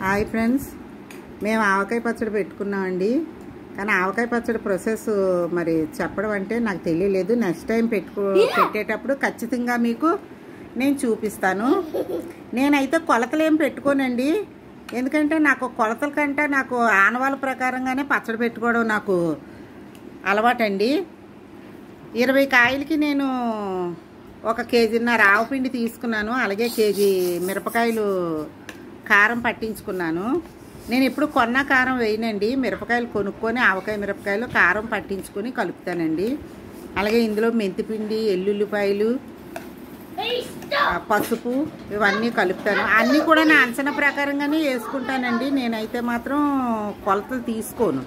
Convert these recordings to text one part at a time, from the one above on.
Hi friends, మేము ఆవకాయ పచ్చడి పెట్టుకున్నామండి. కానీ ఆవకాయ పచ్చడి ప్రాసెస్ మరి చెప్పడం అంటే నాకు తెలియలేదు. నెక్స్ట్ టైం పెట్టేటప్పుడు ఖచ్చితంగా మీకు నేను చూపిస్తాను. నేనైతే కొలతలు ఏం పెట్టుకోనండి, ఎందుకంటే నాకు కొలతల కంటే నాకు ఆనవాళ్ళ ప్రకారంగానే పచ్చడి పెట్టుకోవడం నాకు అలవాటండి. 20 కాయలకి నేను 1 కేజీన్నర ఆవపిండి తీసుకున్నాను. అలాగే కేజీ మిరపకాయలు కారం పట్టించుకున్నాను. నేను ఎప్పుడు కొన్న కారం వేయనండి, మిరపకాయలు కొనుక్కొని ఆవకాయ మిరపకాయలు కారం పట్టించుకొని కలుపుతానండి. అలాగే ఇందులో మెంతిపిండి, ఎల్లుల్లిపాయలు, పసుపు ఇవన్నీ కలుపుతాను. అన్నీ కూడా నా అంచనా ప్రకారంగానే వేసుకుంటానండి. నేనైతే మాత్రం కొలతలు తీసుకోను.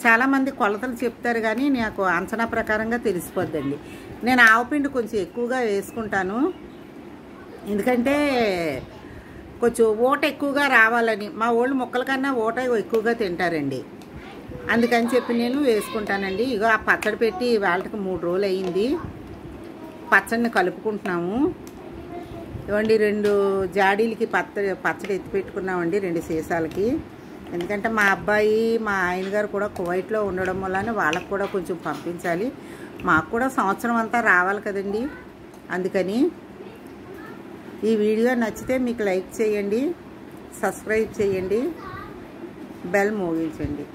చాలామంది కొలతలు చెప్తారు కానీ నాకు అంచనా ప్రకారంగా తెలిసిపోద్దండి. నేను ఆవపిండి కొంచెం ఎక్కువగా వేసుకుంటాను, ఎందుకంటే కొంచెం ఊట ఎక్కువగా రావాలని. మా వాళ్ళు ముక్కల కన్నా ఊట ఎక్కువగా తింటారండి, అందుకని చెప్పి నేను వేసుకుంటానండి. ఇగో ఆ పచ్చడి పెట్టి వాళ్ళకి 3 రోజులు అయ్యింది. పచ్చడిని కలుపుకుంటున్నాము. ఇవ్వండి 2 జాడీలకి పచ్చడి ఎత్తి పెట్టుకున్నామండి, 2 సీసాలకి. ఎందుకంటే మా అబ్బాయి మా ఆయన గారు కూడా కువైట్లో ఉండడం వల్ల వాళ్ళకు కూడా కొంచెం పంపించాలి. మాకు కూడా సంవత్సరం అంతా రావాలి కదండి, అందుకని. ఈ వీడియో నచ్చితే మీకు లైక్ చేయండి, సబ్స్క్రైబ్ చేయండి, బెల్ మోగించండి.